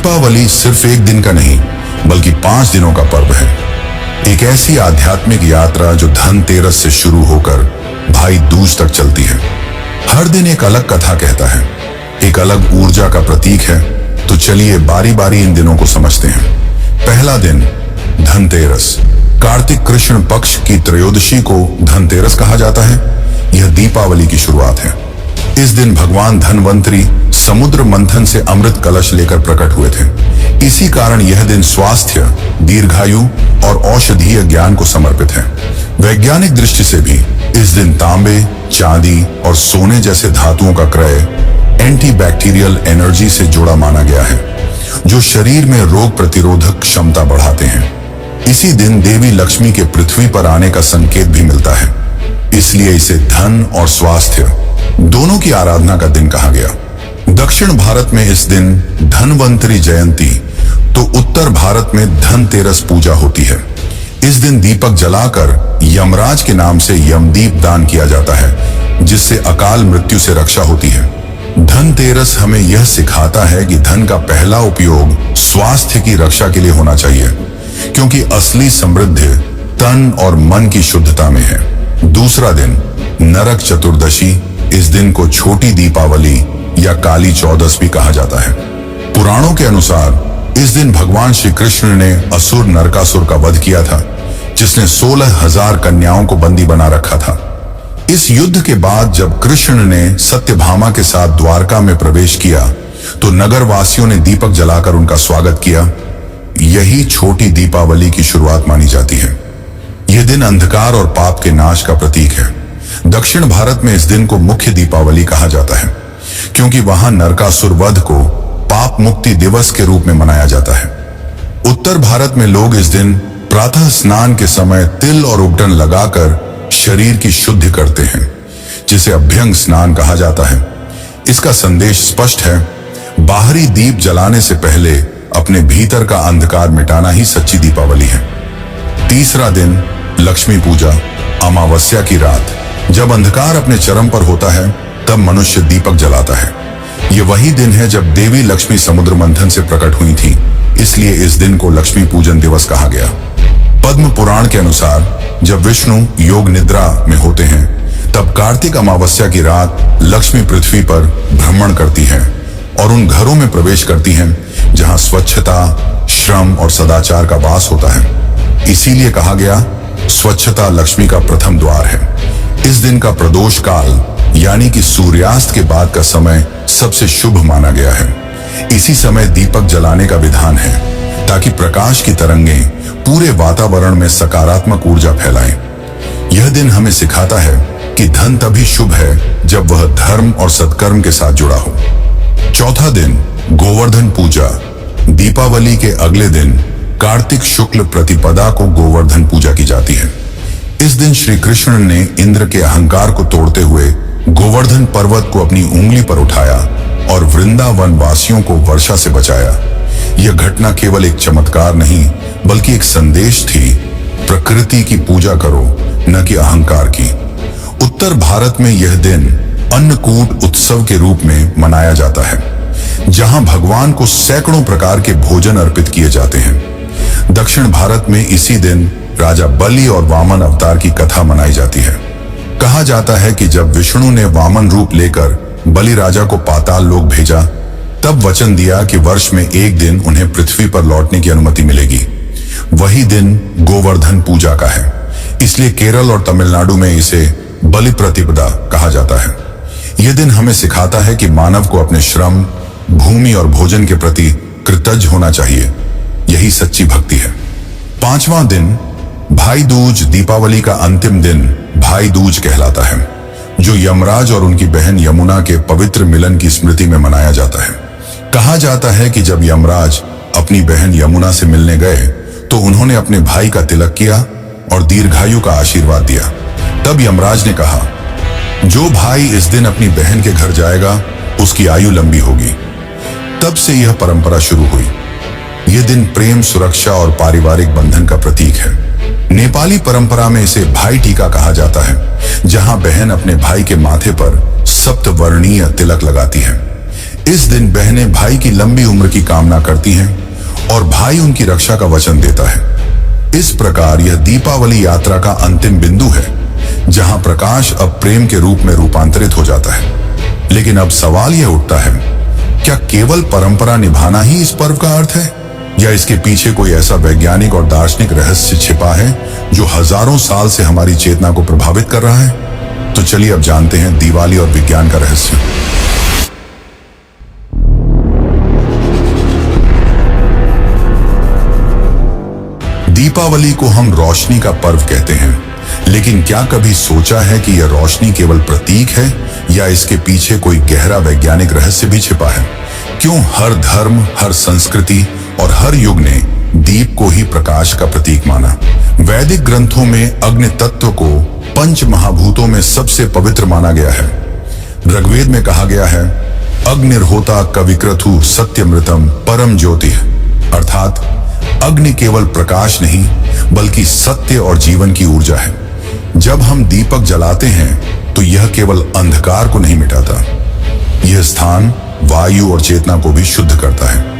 दीपावली सिर्फ एक दिन का नहीं बल्कि 5 दिनों का पर्व है। एक ऐसी आध्यात्मिक यात्रा जो धनतेरस से शुरू होकर भाई दूज तक चलती है। हर दिन एक अलग कथा कहता है, एक अलग ऊर्जा का प्रतीक है। तो चलिए बारी बारी इन दिनों को समझते हैं। पहला दिन धनतेरस। कार्तिक कृष्ण पक्ष की त्रयोदशी को धनतेरस कहा जाता है। यह दीपावली की शुरुआत है। इस दिन भगवान धनवंतरी समुद्र मंथन से अमृत कलश लेकर प्रकट हुए थे। इसी कारण यह दिन स्वास्थ्य, दीर्घायु और औषधीय ज्ञान को समर्पित है। वैज्ञानिक दृष्टि से भी इस दिन तांबे, चांदी और सोने जैसे धातुओं का क्रय एंटीबैक्टीरियल एनर्जी से जुड़ा माना गया है, जो शरीर में रोग प्रतिरोधक क्षमता बढ़ाते हैं। इसी दिन देवी लक्ष्मी के पृथ्वी पर आने का संकेत भी मिलता है, इसलिए इसे धन और स्वास्थ्य दोनों की आराधना का दिन कहा गया। दक्षिण भारत में इस दिन धनवंतरी जयंती तो उत्तर भारत में धनतेरस पूजा होती है। इस दिन दीपक जलाकर यमराज के नाम से यमदीप दान किया जाता है, जिससे अकाल मृत्यु से रक्षा होती है। धनतेरस हमें यह सिखाता है कि धन का पहला उपयोग स्वास्थ्य की रक्षा के लिए होना चाहिए, क्योंकि असली समृद्धि तन और मन की शुद्धता में है। दूसरा दिन नरक चतुर्दशी। इस दिन को छोटी दीपावली या काली चौदस भी कहा जाता है। पुराणों के अनुसार इस दिन भगवान श्री कृष्ण ने असुर नरकासुर का वध किया था, जिसने 16,000 कन्याओं को बंदी बना रखा था। इस युद्ध के बाद जब कृष्ण ने सत्यभामा के साथ द्वारका में प्रवेश किया तो नगर वासियों ने दीपक जलाकर उनका स्वागत किया। यही छोटी दीपावली की शुरुआत मानी जाती है। यह दिन अंधकार और पाप के नाश का प्रतीक है। दक्षिण भारत में इस दिन को मुख्य दीपावली कहा जाता है, क्योंकि वहां नरकासुर वध को पाप मुक्ति दिवस के रूप में मनाया जाता है। उत्तर भारत में लोग इस दिन प्रातः स्नान के समय तिल और उबटन लगाकर शरीर की शुद्धि करते हैं, जिसे अभ्यंग स्नान कहा जाता है। इसका संदेश स्पष्ट है, बाहरी दीप जलाने से पहले अपने भीतर का अंधकार मिटाना ही सच्ची दीपावली है। तीसरा दिन लक्ष्मी पूजा। अमावस्या की रात जब अंधकार अपने चरम पर होता है, तब मनुष्य दीपक जलाता है। यह वही दिन है जब देवी लक्ष्मी समुद्र मंथन से प्रकट हुई थी, इसलिए इस दिन को लक्ष्मी पूजन दिवस कहा गया। पद्म पुराण के अनुसार जब विष्णु योग निद्रा में होते हैं, तब कार्तिक अमावस्या की रात लक्ष्मी पृथ्वी पर भ्रमण करती है और उन घरों में प्रवेश करती हैं जहां स्वच्छता, श्रम और सदाचार का वास होता है। इसीलिए कहा गया, स्वच्छता लक्ष्मी का प्रथम द्वार है। इस दिन का प्रदोष काल यानी कि सूर्यास्त के बाद का समय सबसे शुभ माना गया है। इसी समय दीपक जलाने का विधान है, ताकि प्रकाश की तरंगें पूरे वातावरण में सकारात्मक ऊर्जा फैलाएं। यह दिन हमें सिखाता है कि धन तभी शुभ है जब वह धर्म और सत्कर्म के साथ जुड़ा हो। चौथा दिन गोवर्धन पूजा। दीपावली के अगले दिन कार्तिक शुक्ल प्रतिपदा को गोवर्धन पूजा की जाती है। इस दिन श्री कृष्ण ने इंद्र के अहंकार को तोड़ते हुए गोवर्धन पर्वत को अपनी उंगली पर उठाया और वृंदावन वासियों को वर्षा से बचाया। यह घटना केवल एक चमत्कार नहीं बल्कि एक संदेश थी, प्रकृति की पूजा करो, न कि अहंकार की। उत्तर भारत में यह दिन अन्नकूट उत्सव के रूप में मनाया जाता है, जहां भगवान को सैकड़ों प्रकार के भोजन अर्पित किए जाते हैं। दक्षिण भारत में इसी दिन राजा बलि और वामन अवतार की कथा मनाई जाती है। कहा जाता है कि जब विष्णु ने वामन रूप लेकर बलि राजा को पाताल लोक भेजा, तब वचन दिया कि वर्ष में एक दिन उन्हें पृथ्वी पर लौटने की अनुमति मिलेगी। वही दिन गोवर्धन पूजा का है, इसलिए केरल और तमिलनाडु में इसे बलि प्रतिपदा कहा जाता है। यह दिन हमें सिखाता है कि मानव को अपने श्रम, भूमि और भोजन के प्रति कृतज्ञ होना चाहिए। यही सच्ची भक्ति है। पांचवां दिन भाई दूज। दीपावली का अंतिम दिन भाई दूज कहलाता है, जो यमराज और उनकी बहन यमुना के पवित्र मिलन की स्मृति में मनाया जाता है। कहा जाता है कि जब यमराज अपनी बहन यमुना से मिलने गए तो उन्होंने अपने भाई का तिलक किया और दीर्घायु का आशीर्वाद दिया। तब यमराज ने कहा, जो भाई इस दिन अपनी बहन के घर जाएगा उसकी आयु लंबी होगी। तब से यह परंपरा शुरू हुई। यह दिन प्रेम, सुरक्षा और पारिवारिक बंधन का प्रतीक है। नेपाली परंपरा में इसे भाई टीका कहा जाता है, जहां बहन अपने भाई के माथे पर सप्तवर्णीय तिलक लगाती है। इस दिन बहनें भाई की लंबी उम्र की कामना करती हैं और भाई उनकी रक्षा का वचन देता है। इस प्रकार यह दीपावली यात्रा का अंतिम बिंदु है, जहां प्रकाश अब प्रेम के रूप में रूपांतरित हो जाता है। लेकिन अब सवाल यह उठता है, क्या केवल परंपरा निभाना ही इस पर्व का अर्थ है, या इसके पीछे कोई ऐसा वैज्ञानिक और दार्शनिक रहस्य छिपा है जो हजारों साल से हमारी चेतना को प्रभावित कर रहा है? तो चलिए अब जानते हैं दिवाली और विज्ञान का रहस्य। दीपावली को हम रोशनी का पर्व कहते हैं, लेकिन क्या कभी सोचा है कि यह रोशनी केवल प्रतीक है या इसके पीछे कोई गहरा वैज्ञानिक रहस्य भी छिपा है? क्यों हर धर्म, हर संस्कृति और हर युग ने दीप को ही प्रकाश का प्रतीक माना? वैदिक ग्रंथों में अग्नि तत्व को पंच महाभूतों में सबसे पवित्र माना गया है। ऋग्वेद में कहा गया है, अग्निर्होता कविक्रतु सत्यमृतम परम ज्योति, अर्थात अग्नि केवल प्रकाश नहीं बल्कि सत्य और जीवन की ऊर्जा है। जब हम दीपक जलाते हैं तो यह केवल अंधकार को नहीं मिटाता, यह स्थान, वायु और चेतना को भी शुद्ध करता है।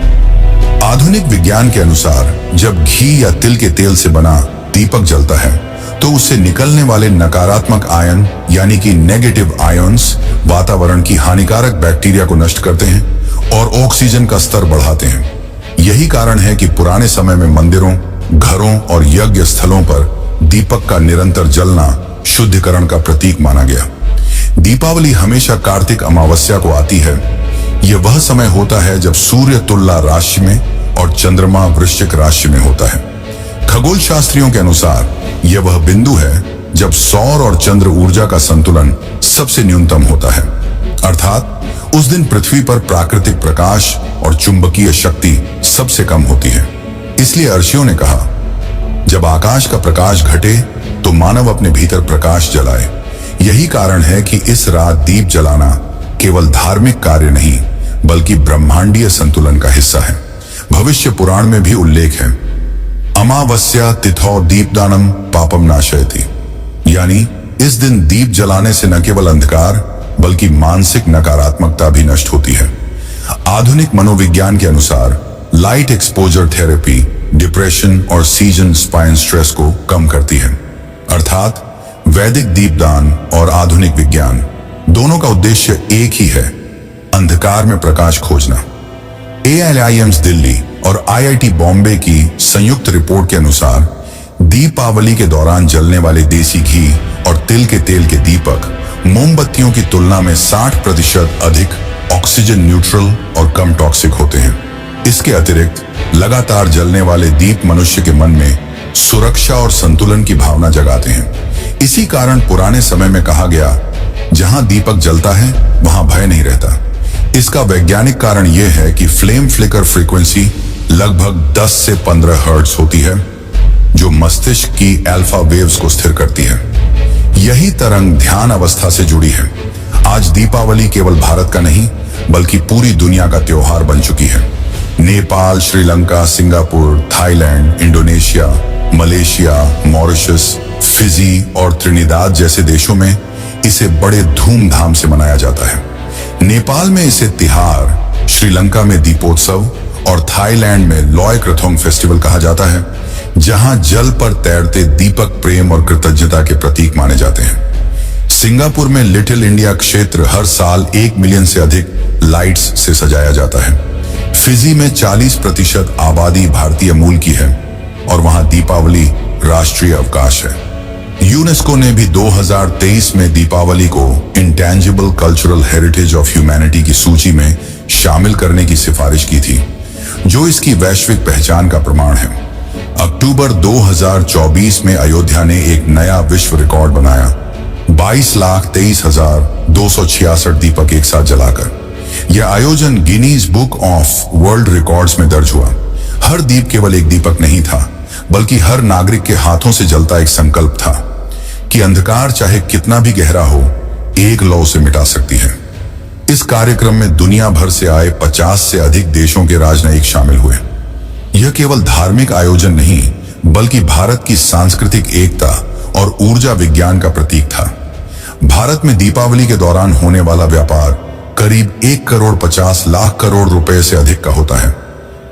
आधुनिक विज्ञान के अनुसार जब घी या तिल के तेल से बना दीपक जलता है तो उससे निकलने वाले नकारात्मक आयन यानी कि नेगेटिव आयन्स वातावरण की हानिकारक बैक्टीरिया को नष्ट करते हैं और ऑक्सीजन का स्तर बढ़ाते हैं। यही कारण है कि पुराने समय में मंदिरों, घरों और यज्ञ स्थलों पर दीपक का निरंतर जलना शुद्धिकरण का प्रतीक माना गया। दीपावली हमेशा कार्तिक अमावस्या को आती है। यह वह समय होता है जब सूर्य तुला राशि में और चंद्रमा वृश्चिक राशि में होता है। खगोल शास्त्रियों के अनुसार यह वह बिंदु है जब सौर और चंद्र ऊर्जा का संतुलन सबसे न्यूनतम होता है, अर्थात उस दिन पृथ्वी पर प्राकृतिक प्रकाश और चुंबकीय शक्ति सबसे कम होती है। इसलिए ऋषियों ने कहा, जब आकाश का प्रकाश घटे तो मानव अपने भीतर प्रकाश जलाए। यही कारण है कि इस रात दीप जलाना केवल धार्मिक कार्य नहीं बल्कि ब्रह्मांडीय संतुलन का हिस्सा है। भविष्य पुराण में भी उल्लेख है, अमावस्या तिथौ दीपदानम पापम नाशयति, यानी इस दिन दीप जलाने से न केवल अंधकार बल्कि मानसिक नकारात्मकता भी नष्ट होती है। आधुनिक मनोविज्ञान के अनुसार लाइट एक्सपोजर थेरेपी डिप्रेशन और सीजन स्पाइन स्ट्रेस को कम करती है। अर्थात वैदिक दीपदान और आधुनिक विज्ञान दोनों का उद्देश्य एक ही है, अंधकार में प्रकाश खोजना। ALIMS दिल्ली और IIT बॉम्बे की संयुक्त रिपोर्ट के अनुसार दीपावली के दौरान जलने वाले देसी घी और तिल के तेल के दीपक मोमबत्तियों की तुलना में 60% अधिक ऑक्सीजन न्यूट्रल और कम टॉक्सिक होते हैं। इसके अतिरिक्त लगातार जलने वाले दीप मनुष्य के मन में सुरक्षा और संतुलन की भावना जगाते हैं। इसी कारण पुराने समय में कहा गया, जहां दीपक जलता है वहां भय नहीं रहता। इसका वैज्ञानिक कारण यह है कि फ्लेम फ्लिकर फ्रीक्वेंसी लगभग 10 से 15 हर्ट्ज होती है, जो मस्तिष्क की अल्फा वेव्स को स्थिर करती है। यही तरंग ध्यान अवस्था से जुड़ी है। आज दीपावली केवल भारत का नहीं बल्कि पूरी दुनिया का त्योहार बन चुकी है। Nepal, Sri Lanka, Singapore, Thailand, Indonesia, Malaysia, Mauritius, Fiji और त्रिनिदाद जैसे देशों में इसे बड़े धूमधाम से मनाया जाता है। नेपाल में इसे तिहार, श्रीलंका में दीपोत्सव और थाईलैंड में लॉय क्रथोंग फेस्टिवल कहा जाता है, जहां जल पर तैरते दीपक प्रेम और कृतज्ञता के प्रतीक माने जाते हैं। सिंगापुर में लिटिल इंडिया क्षेत्र हर साल 1 मिलियन से अधिक लाइट्स से सजाया जाता है। फिजी में 40% आबादी भारतीय मूल की है और वहां दीपावली राष्ट्रीय अवकाश है। यूनेस्को ने भी 2023 में दीपावली को intangible cultural heritage of humanity की सूची में शामिल करने की सिफारिश की थी, जो इसकी वैश्विक पहचान का प्रमाण है। अक्टूबर 2024 में अयोध्या ने एक नया विश्व रिकॉर्ड बनाया, 22,23,266 दीपक एक साथ जलाकर। यह आयोजन Guinness book of world records में दर्ज हुआ। हर दीप केवल एक दीपक नहीं था, बल्कि हर नागरिक के हाथों से जलता एक संकल्प था कि अंधकार चाहे कितना भी गहरा हो, एक लौ से मिटा सकती है। इस कार्यक्रम में दुनिया भर से आए 50 से अधिक देशों के राजनयिक शामिल हुए। यह केवल धार्मिक आयोजन नहीं बल्कि भारत की सांस्कृतिक एकता और ऊर्जा विज्ञान का प्रतीक था। भारत में दीपावली के दौरान होने वाला व्यापार करीब 1,50,00,000 करोड़ रुपए से अधिक का होता है।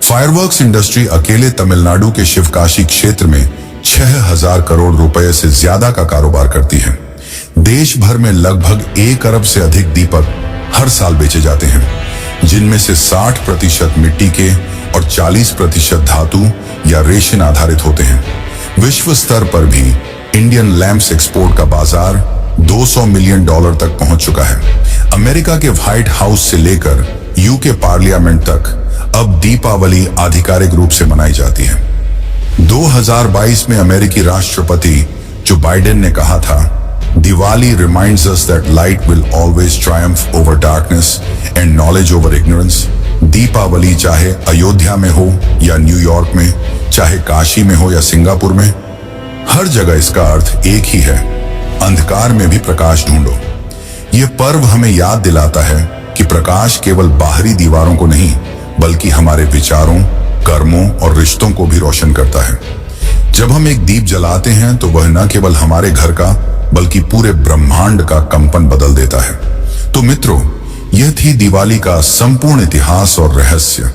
फायरवर्क्स इंडस्ट्री अकेले तमिलनाडु के शिवकाशी क्षेत्र में 6,000 करोड़ रुपए से ज्यादा का कारोबार करती है। देश भर में लगभग 1 अरब से अधिक दीपक हर साल बेचे जाते हैं, जिनमें से 60% मिट्टी के और 40% धातु या रेशम आधारित होते हैं। विश्व स्तर पर भी इंडियन लैंप्स एक्सपोर्ट का बाजार $200 मिलियन तक पहुंच चुका है। अमेरिका के व्हाइट हाउस से लेकर यूके पार्लियामेंट तक अब दीपावली आधिकारिक रूप से मनाई जाती है। 2022 में अमेरिकी राष्ट्रपति जो बाइडेन ने कहा था, Diwali reminds us that light will always triumph over darkness and knowledge over ignorance. Deepavali चाहे अयोध्या में हो या न्यूयॉर्क में, चाहे काशी में हो या सिंगापुर में, हर जगह इसका अर्थ एक ही है, अंधकार में भी प्रकाश ढूंढो। यह पर्व हमें याद दिलाता है कि प्रकाश केवल बाहरी दीवारों को नहीं, बल्कि हमारे विचारों, कर्मों और रिश्तों को भी रोशन करता है। जब हम एक दीप जलाते हैं तो वह न केवल हमारे घर का बल्कि पूरे ब्रह्मांड का कंपन बदल देता है। तो मित्रों, यह थी दिवाली का संपूर्ण इतिहास और रहस्य।